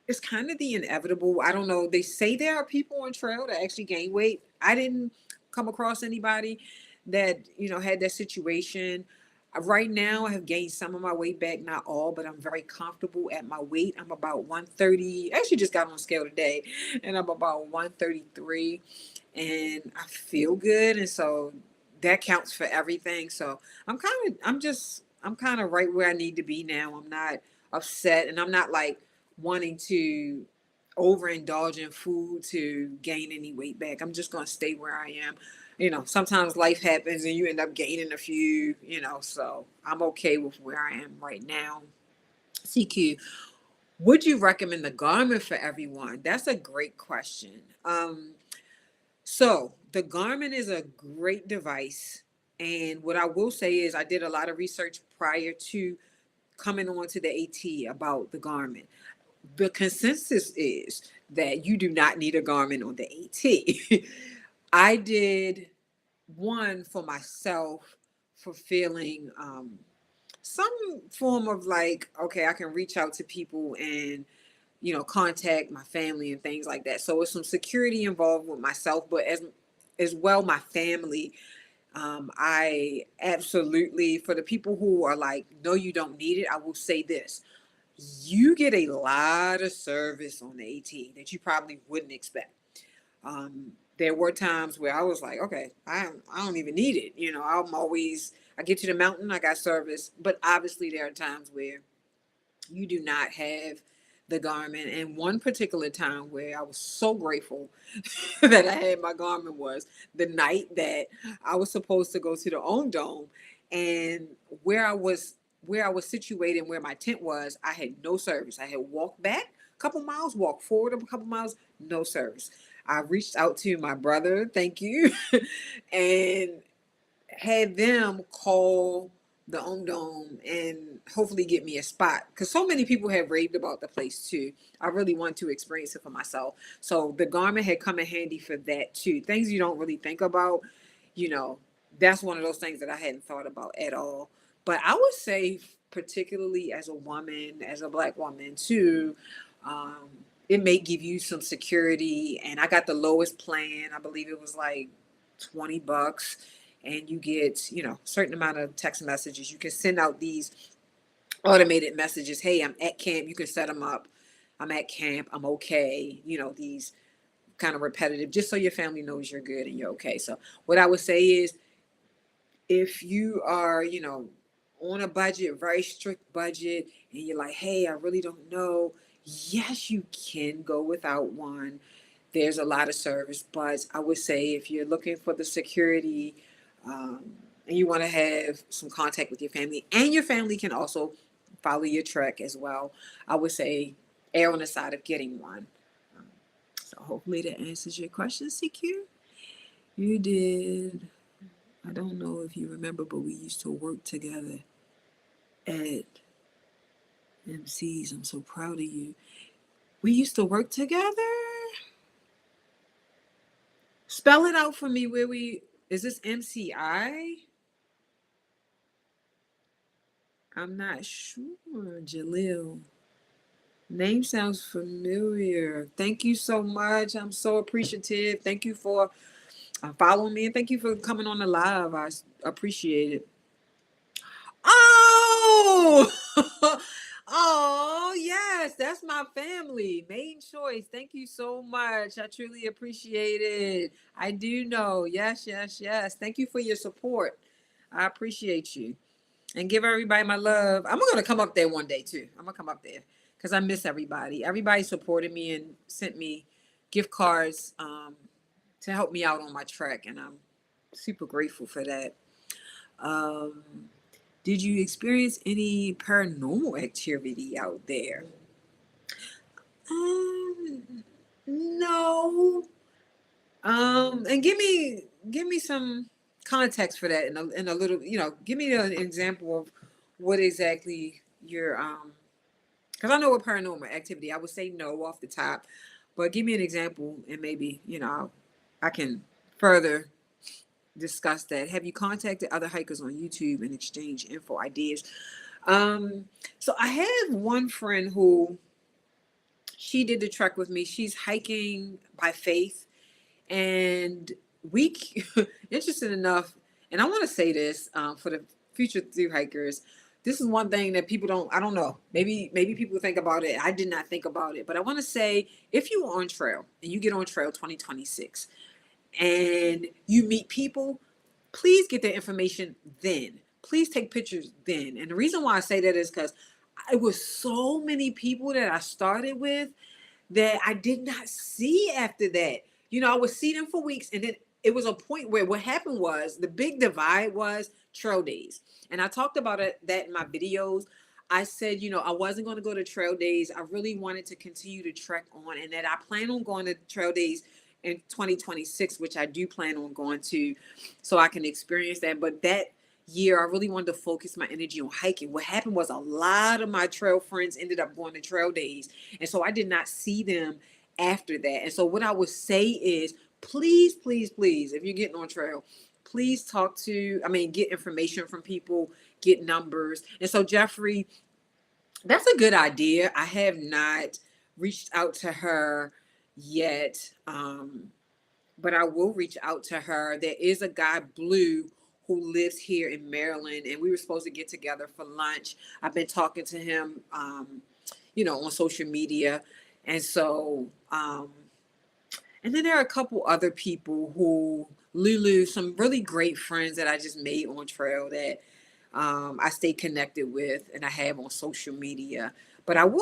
it's kind of the inevitable. I don't know. They say there are people on trail that actually gain weight. I didn't come across anybody that, had that situation. Right now, I have gained some of my weight back, not all, but I'm very comfortable at my weight. I'm about 130. I actually just got on scale today, and I'm about 133, and I feel good. And so that counts for everything. So I'm kind of right where I need to be now. I'm not upset, and I'm not like wanting to overindulge in food to gain any weight back. I'm just going to stay where I am. Sometimes life happens and you end up gaining a few, so I'm okay with where I am right now. CQ, would you recommend the garment for everyone? That's a great question. So the Garmin is a great device. And what I will say is I did a lot of research prior to coming on to the AT about the Garmin. The consensus is that you do not need a Garmin on the AT. I did one for myself for feeling some form of like, okay, I can reach out to people and contact my family and things like that. So it's some security involved with myself, but as well my family. I absolutely, for the people who are like, no, you don't need it, I will say this: you get a lot of service on the AT that you probably wouldn't expect. There were times where I was like, okay, I don't even need it. I get to the mountain, I got service. But obviously, there are times where you do not have the Garmin. And one particular time where I was so grateful that I had my Garmin was the night that I was supposed to go to the Own Dome, and where I was situated, where my tent was, I had no service. I had walked back a couple miles, walked forward a couple miles, no service. I reached out to my brother, thank you, and had them call the Om Dome and hopefully get me a spot, because so many people have raved about the place too. I really want to experience it for myself. So the Garmin had come in handy for that too. Things you don't really think about, you know, that's one of those things that I hadn't thought about at all. But I would say, particularly as a woman, as a Black woman too, um, it may give you some security. And I got the lowest plan. I believe it was like $20, and you get, certain amount of text messages. You can send out these automated messages. Hey, I'm at camp. You can set them up. I'm at camp. I'm okay. These kind of repetitive, just so your family knows you're good and you're okay. So what I would say is, if you are, on a budget, very strict budget, and you're like, hey, I really don't know. Yes, you can go without one. There's a lot of service, but I would say if you're looking for the security, and you want to have some contact with your family, and your family can also follow your trek as well. I would say err on the side of getting one. Um, so hopefully that answers your question, CQ. You did. I don't know if you remember, but we used to work together at MCs. I'm so proud of you. We used to work together. Spell it out for me. Where we is this MCI? I'm not sure, Jalil. Name sounds familiar. Thank you so much. I'm so appreciative. Thank you for following me, and thank you for coming on the live. I appreciate it. Oh, oh yes, that's my family. Main choice. Thank you so much. I truly appreciate it. I do know. Yes, yes, yes. Thank you for your support. I appreciate you. And give everybody my love. I'm gonna come up there one day too. I'm gonna come up there because I miss everybody. Everybody supported me and sent me gift cards to help me out on my trek, and I'm super grateful for that. Um, did you experience any paranormal activity out there? No. And give me some context for that in a little, give me an example of what exactly you're because I know what paranormal activity. I would say no off the top, but give me an example and maybe, I can further discuss that. Have you contacted other hikers on YouTube and exchanged info ideas? Um, so I have one friend who she did the trek with me. She's hiking by faith, and we, interesting enough, and I want to say this for the future through hikers. This is one thing that people don't. I don't know. Maybe people think about it. I did not think about it, but I want to say if you are on trail and you get on trail 2026 and you meet people, please get their information then. Please take pictures then. And the reason why I say that is because it was so many people that I started with that I did not see after that. I would see them for weeks, and then it was a point where what happened was the big divide was trail days. And I talked about that in my videos. I said, I wasn't going to go to trail days. I really wanted to continue to trek on, and that I plan on going to trail days in 2026, which I do plan on going to, so I can experience that. But that year, I really wanted to focus my energy on hiking. What happened was a lot of my trail friends ended up going to trail days, and so I did not see them after that. And so what I would say is, please, please, please, if you're getting on trail, please get information from people, get numbers. And so Jeffrey, that's a good idea. I have not reached out to her yet, but I will reach out to her. There is a guy, Blue, who lives here in Maryland, and we were supposed to get together for lunch. I've been talking to him, on social media. And so, and then there are a couple other people Lulu, some really great friends that I just made on trail that I stay connected with and I have on social media. But I will,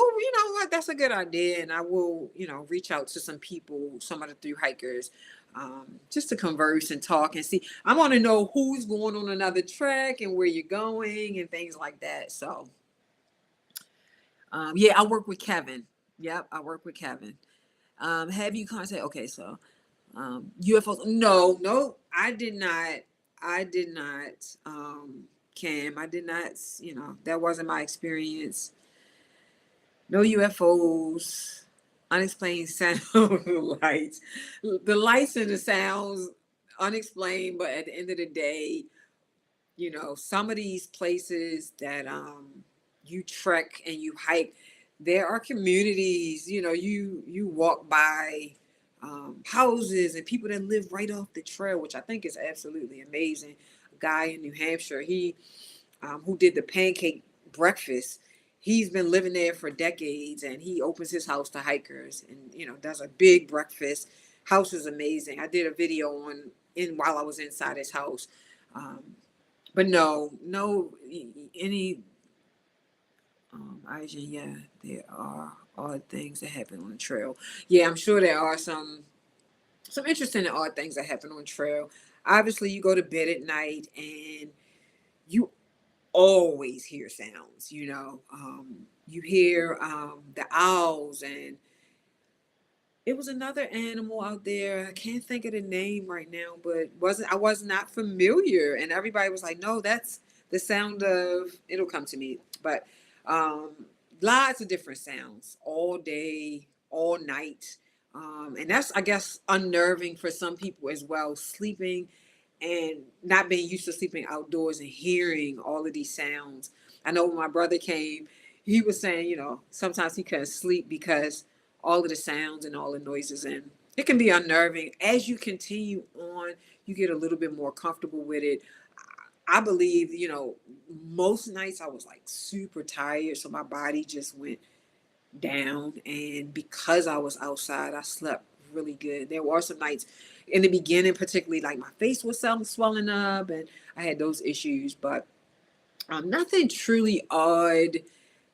what, that's a good idea. And I will, reach out to some people, some of the through hikers, just to converse and talk and see. I want to know who's going on another trek and where you're going and things like that. So, yeah, I work with Kevin. Yep, I work with Kevin. Have you contacted? Okay, so UFOs? No, I did not. I did not. Cam, I did not. That wasn't my experience. No UFOs. Unexplained sound lights. The lights and the sounds unexplained, but at the end of the day, some of these places that you trek and you hike, there are communities, you walk by houses and people that live right off the trail, which I think is absolutely amazing. A guy in New Hampshire, he who did the pancake breakfast, he's been living there for decades, and he opens his house to hikers and does a big breakfast. House is amazing. I did a video while I was inside his house. But no, any Asian, yeah, there are odd things that happen on the trail. Yeah, I'm sure there are some interesting and odd things that happen on trail. Obviously, you go to bed at night and you always hear sounds, you hear the owls, and it was another animal out there. I can't think of the name right now, but wasn't I was not familiar, and everybody was like, "No, that's the sound of." It'll come to me, but um, lots of different sounds all day, all night, and that's, I guess, unnerving for some people as well. Sleeping and not being used to sleeping outdoors and hearing all of these sounds. I know when my brother came, he was saying, sometimes he couldn't sleep because all of the sounds and all the noises, and it can be unnerving. As you continue on, you get a little bit more comfortable with it. I believe, most nights I was like super tired, so my body just went down, and because I was outside, I slept really good. There were some nights in the beginning, particularly, like my face was swelling up, and I had those issues, but nothing truly odd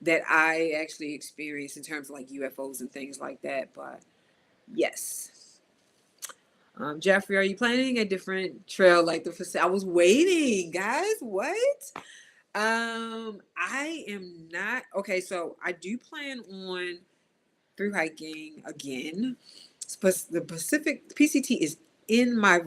that I actually experienced in terms of like UFOs and things like that. But yes. Jeffrey, are you planning a different trail like the facility? I was waiting, guys. What? I am not. Okay, so I do plan on through hiking again. The Pacific PCT in my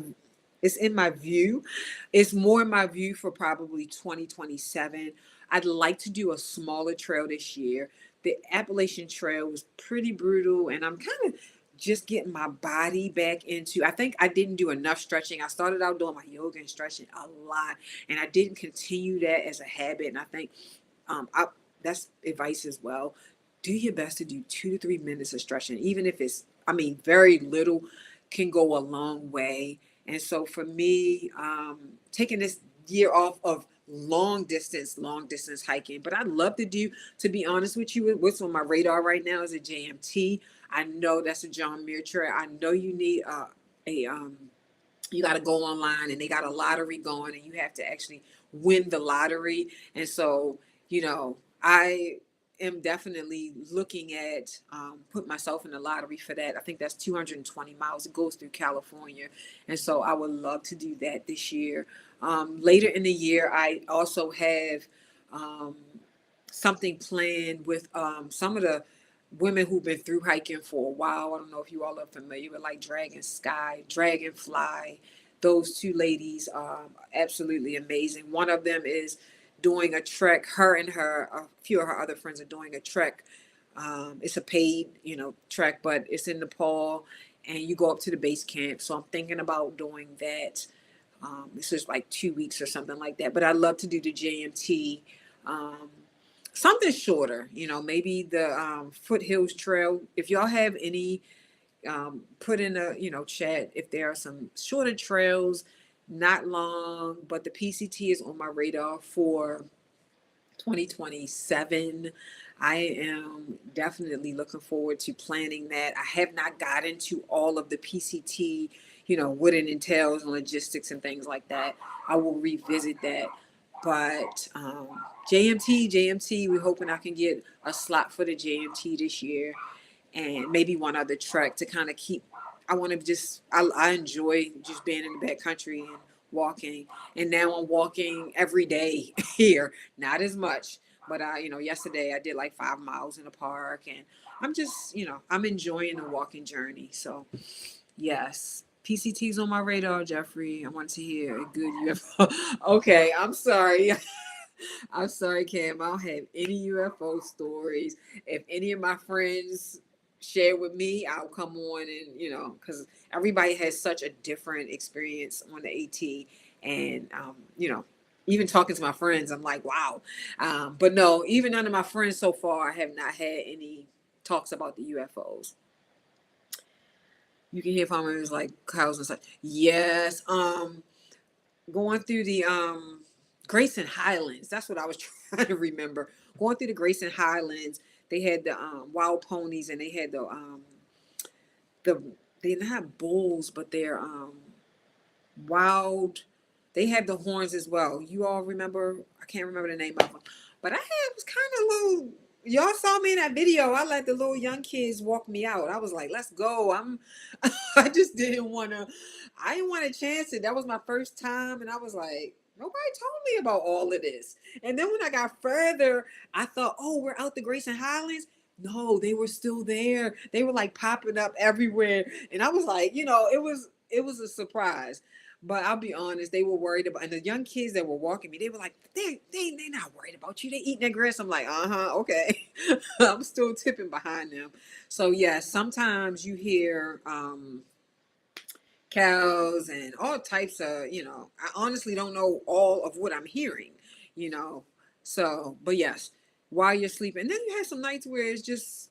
in my view. It's more in my view for probably 2027. I'd like to do a smaller trail this year. The Appalachian Trail was pretty brutal, and I'm kind of just getting my body back into. I think I didn't do enough stretching. I started out doing my yoga and stretching a lot, and I didn't continue that as a habit. And I think that's advice as well. Do your best to do 2 to 3 minutes of stretching, even if it's, very little can go a long way. And so for me, taking this year off of long distance hiking, but I'd love to do, to be honest with you, what's on my radar right now is a JMT. I know that's a John Muir trail. I know you need a you got to go online, and they got a lottery going, and you have to actually win the lottery. And so, I am definitely looking at put myself in the lottery for that. I think that's 220 miles. It goes through California, and so I would love to do that this year. Later in the year, I also have um, something planned with some of the women who've been through hiking for a while. I don't know if you all are familiar with like Dragonfly. Those two ladies are absolutely amazing. One of them is doing a trek. Her and a few of her other friends are doing a trek. It's a paid, trek, but it's in Nepal, and you go up to the base camp. So I'm thinking about doing that. This is like 2 weeks or something like that. But I'd love to do the JMT. Um, Something shorter, maybe the Foothills Trail. If y'all have any, put in a chat if there are some shorter trails, not long, but the PCT is on my radar for 2027. I am definitely looking forward to planning that. I have not gotten to all of the PCT, what it entails and logistics and things like that. I will revisit that. But JMT, we're hoping I can get a slot for the JMT this year, and maybe one other trek to kind of keep. I want to I enjoy just being in the backcountry and walking. And now I'm walking every day here, not as much, but yesterday I did like 5 miles in the park, and I'm just, I'm enjoying the walking journey. So yes. PCT's on my radar, Jeffrey. I want to hear a good UFO. Okay, I'm sorry. I'm sorry, Cam. I don't have any UFO stories. If any of my friends share with me, I'll come on and, because everybody has such a different experience on the AT. And, even talking to my friends, I'm like, wow. But no, even none of my friends so far have not had any talks about the UFOs. You can hear farmers like cows and stuff. Yes. Going through the Grayson Highlands. That's what I was trying to remember. Going through the Grayson Highlands, they had the wild ponies, and they had the they're not bulls, but they're wild. They had the horns as well. You all remember? I can't remember the name of them, but was kind of little. Y'all saw me in that video. I let the little young kids walk me out. I was like, "Let's go." I just didn't want to. I didn't want to chance it. That was my first time, and I was like, Nobody told me about all of this. And then when I got further, I thought, oh, we're out the Grayson Highlands. No, they were still there. They were like popping up everywhere. And I was like, it was a surprise. But I'll be honest, they were worried about, and the young kids that were walking me, they were like, they not worried about you. They eating that grass. I'm like, okay. I'm still tipping behind them. So yeah, sometimes you hear cows and all types of, I honestly don't know all of what I'm hearing, you know. So, but yes, while you're sleeping, and then you have some nights where it's just,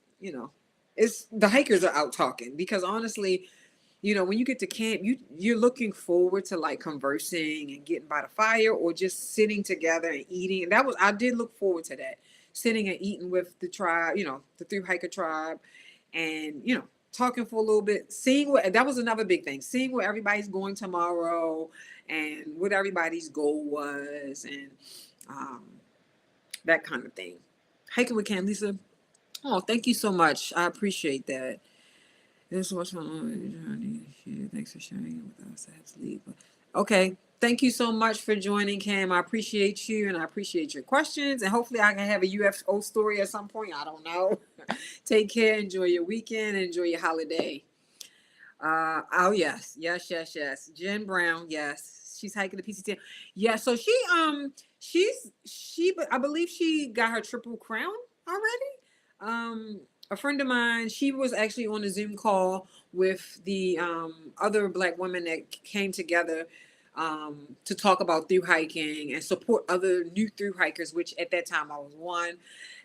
it's the hikers are out talking because honestly, when you get to camp, you're looking forward to like conversing and getting by the fire or just sitting together and eating. And I did look forward to that, sitting and eating with the tribe, the Thruhike tribe, and talking for a little bit, seeing what that was another big thing, seeing where everybody's going tomorrow and what everybody's goal was and um, that kind of thing. Hiking with Cam, Lisa. Oh, thank you so much. I appreciate that. There's so much fun. Thanks for sharing it with us. I have to leave. Okay. Thank you so much for joining, Cam. I appreciate you and I appreciate your questions. And hopefully I can have a UFO story at some point. I don't know. Take care. Enjoy your weekend. Enjoy your holiday. Oh yes. Jen Brown, yes. She's hiking the PCT. Yeah, so I believe she got her triple crown already. A friend of mine, she was actually on a Zoom call with the other Black women that came together to talk about through hiking and support other new through hikers, which at that time I was one.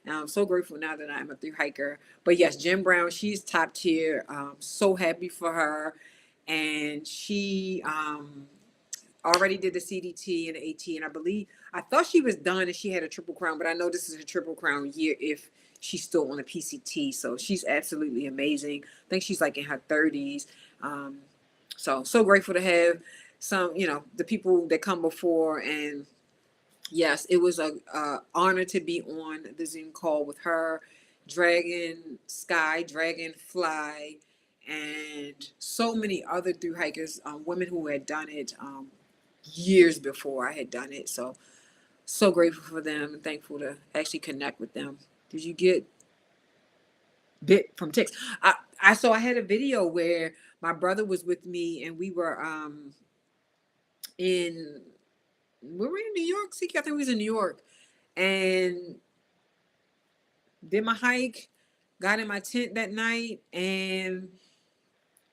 And I'm so grateful now that I'm a through hiker. But yes, Jen Brown, she's top tier. So happy for her. And she already did the CDT and the AT. And I thought she was done and she had a triple crown, but I know this is a triple crown year if she's still on the PCT. So she's absolutely amazing. I think she's like in her 30s. So grateful to have some, the people that come before. And yes, it was a honor to be on the Zoom call with her, Dragonfly, and so many other through hikers, women who had done it years before I had done it. So grateful for them and thankful to actually connect with them. Did you get bit from ticks? I had a video where my brother was with me and we were in New York City. I think we was in New York and did my hike, got in my tent that night, and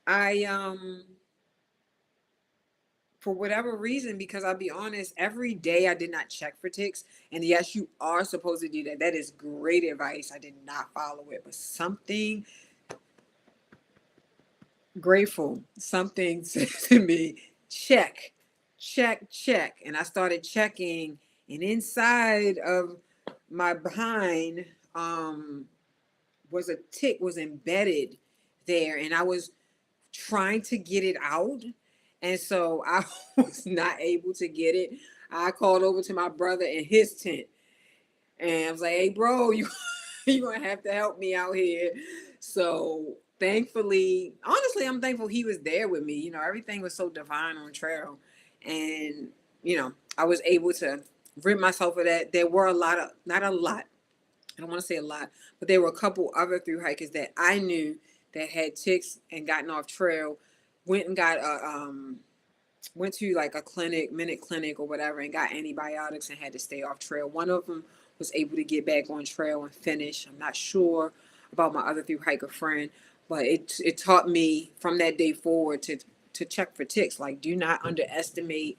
I for whatever reason, because I'll be honest, every day I did not check for ticks. And yes, you are supposed to do that. That is great advice. I did not follow it, but something grateful, something said to me, check, check. And I started checking, and inside of my behind was a tick was embedded there, and I was trying to get it out. And so I was not able to get it. I called over to my brother in his tent and I was like, hey, bro, you going to have to help me out here. So thankfully, honestly, I'm thankful he was there with me. Everything was so divine on trail. And, I was able to rid myself of that. There were not a lot. I don't want to say a lot, but there were a couple other through hikers that I knew that had ticks and gotten off trail, went and got went to like a minute clinic or whatever, and got antibiotics and had to stay off trail. One of them was able to get back on trail and finish. I'm not sure about my other through hiker friend, but it taught me from that day forward to check for ticks. Like, do not underestimate.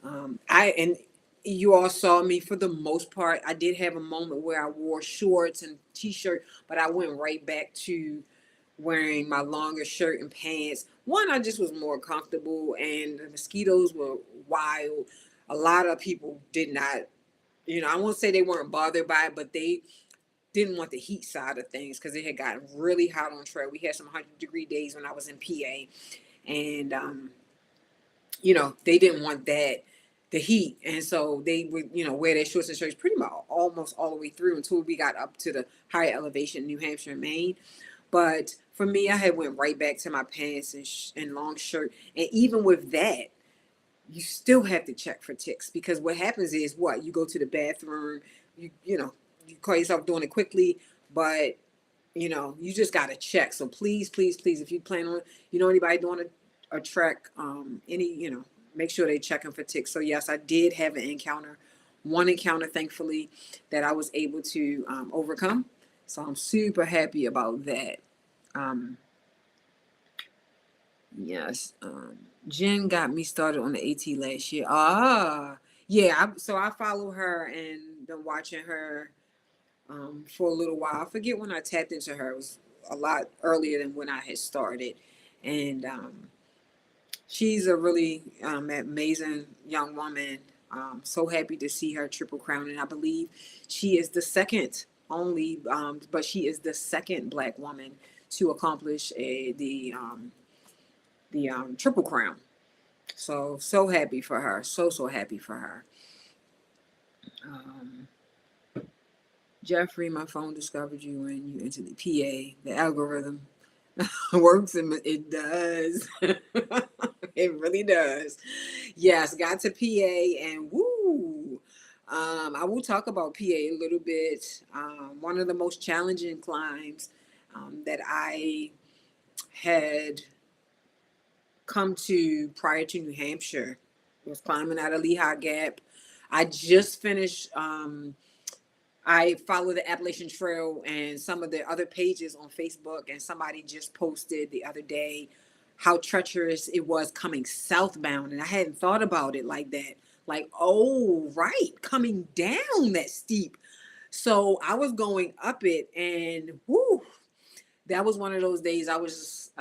And you all saw me for the most part. I did have a moment where I wore shorts and t-shirt, but I went right back to wearing my longer shirt and pants. One, I just was more comfortable, and the mosquitoes were wild. A lot of people did not, I won't say they weren't bothered by it, but they didn't want the heat side of things because it had gotten really hot on trail. We had some 100-degree days when I was in PA, and they didn't want the heat, and so they would wear their shorts and shirts pretty much almost all the way through until we got up to the higher elevation in New Hampshire and Maine. But for me, I had went right back to my pants and long shirt, and even with that, you still have to check for ticks, because what happens is, what, you go to the bathroom, you know, you call yourself doing it quickly, but you just got to check. So please, please, please, if you plan on, anybody doing a trek, make sure they checking for ticks. So yes, I did have one encounter, thankfully, that I was able to overcome. So I'm super happy about that. Um, yes. Jen got me started on the AT last year. Yeah. So I follow her and been watching her for a little while. I forget when I tapped into her. It was a lot earlier than when I had started. And she's a really amazing young woman. So happy to see her triple crown. And I believe she is the second only, but she is the second Black woman to accomplish the triple crown. So happy for her. So happy for her. Um, Jeffrey, my phone discovered you when you entered the PA. The algorithm works, and it does. It really does. Yes, got to PA, and woo. I will talk about PA a little bit. One of the most challenging climbs that I had come to prior to New Hampshire was climbing out of Lehigh Gap. I just finished. I follow the Appalachian Trail and some of the other pages on Facebook, and somebody just posted the other day how treacherous it was coming southbound, and I hadn't thought about it like that. Like, oh, right, coming down that steep. So I was going up it, and whoo, that was one of those days I was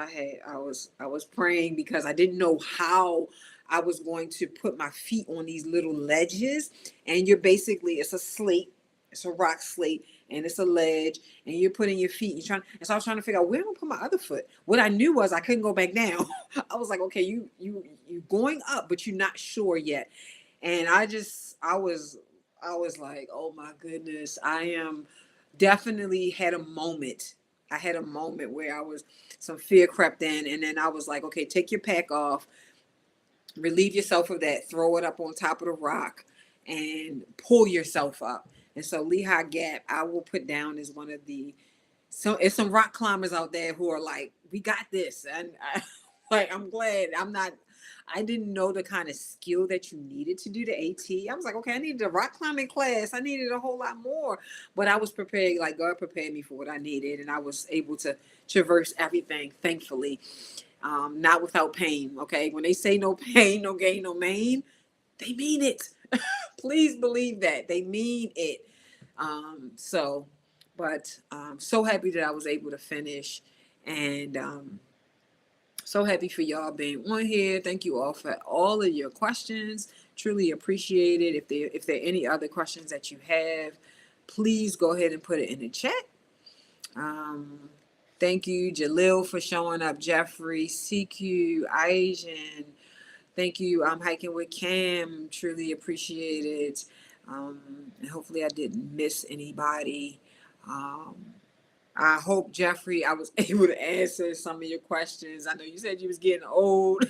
praying, because I didn't know how I was going to put my feet on these little ledges. And it's a slate, it's a rock slate, and it's a ledge, and you're putting your feet, and so I was trying to figure out where I'm gonna put my other foot. What I knew was I couldn't go back down. I was like, okay, you going up, but you're not sure yet. And I was like, oh my goodness, I am definitely had a moment. I had a moment where some fear crept in, and then I was like, okay, take your pack off, relieve yourself of that, throw it up on top of the rock, and pull yourself up. And so Lehigh Gap, I will put down as one of the, so it's some rock climbers out there who are like, we got this. And I'm glad I didn't know the kind of skill that you needed to do the AT. I was like, okay, I needed a rock climbing class. I needed a whole lot more, but I was prepared. Like, God prepared me for what I needed, and I was able to traverse everything, thankfully, not without pain. Okay. When they say no pain, no gain, no main, they mean it. Please believe that they mean it. So, but so happy that I was able to finish, and so happy for y'all being on here. Thank you all for all of your questions. Truly appreciate it. If there are any other questions that you have, please go ahead and put it in the chat. Thank you, Jalil, for showing up. Jeffrey, CQ, Asian. Thank you. I'm hiking with Cam. Truly appreciate it. And hopefully I didn't miss anybody. I hope, Jeffrey, I was able to answer some of your questions. I know you said you was getting old.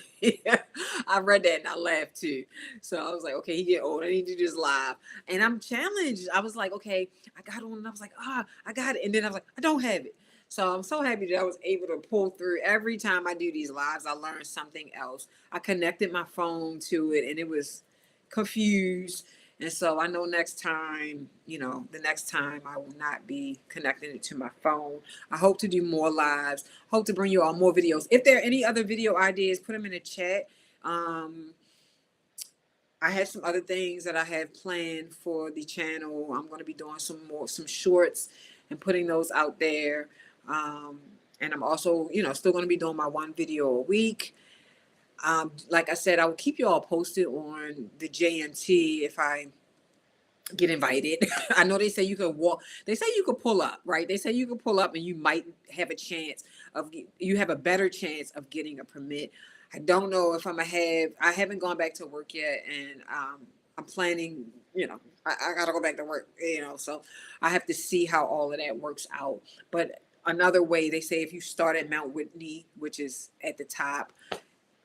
I read that and I laughed too. So I was like, okay, he get old. I need to do this live. And I'm challenged. I was like, okay, I got on and I was like, I got it. And then I was like, I don't have it. So I'm so happy that I was able to pull through. Every time I do these lives, I learn something else. I connected my phone to it and it was confused. And so I know next time, the next time I will not be connecting it to my phone. I hope to do more lives. Hope to bring you all more videos. If there are any other video ideas, put them in the chat. I have some other things that I have planned for the channel. I'm going to be doing some shorts and putting those out there. And I'm also, still going to be doing my one video a week. Like I said, I will keep you all posted on the JMT if I get invited. I know they say you could walk. They say you could pull up, right? They say you could pull up and you might have you have a better chance of getting a permit. I don't know if I haven't gone back to work yet, and I'm planning, I got to go back to work, so I have to see how all of that works out. But another way, they say if you start at Mount Whitney, which is at the top,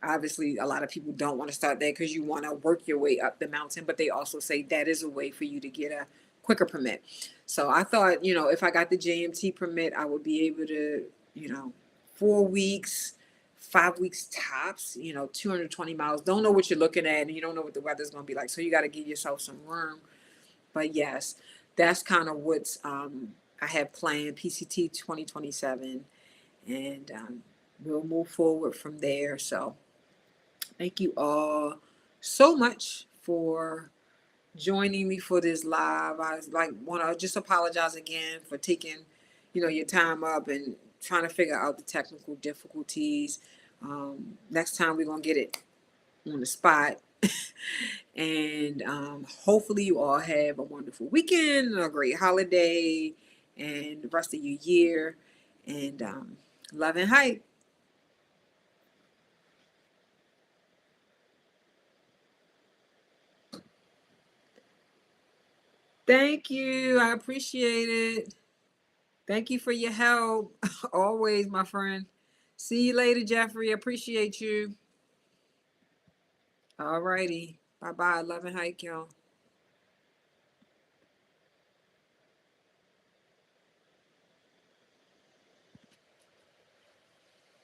Obviously, a lot of people don't want to start there because you want to work your way up the mountain, but they also say that is a way for you to get a quicker permit. So I thought, if I got the JMT permit, I would be able to, 4 weeks, 5 weeks tops, 220 miles. Don't know what you're looking at, and you don't know what the weather's going to be like. So you got to give yourself some room. But yes, that's kind of what's I have planned, PCT 2027, and we'll move forward from there. So thank you all so much for joining me for this live. I want to just apologize again for taking, your time up and trying to figure out the technical difficulties. Next time we're gonna get it on the spot. And hopefully you all have a wonderful weekend, a great holiday, and the rest of your year. And love and hype. Thank you. I appreciate it. Thank you for your help. Always, my friend. See you later, Jeffrey. Appreciate you. All righty. Bye bye. Love and hike, y'all.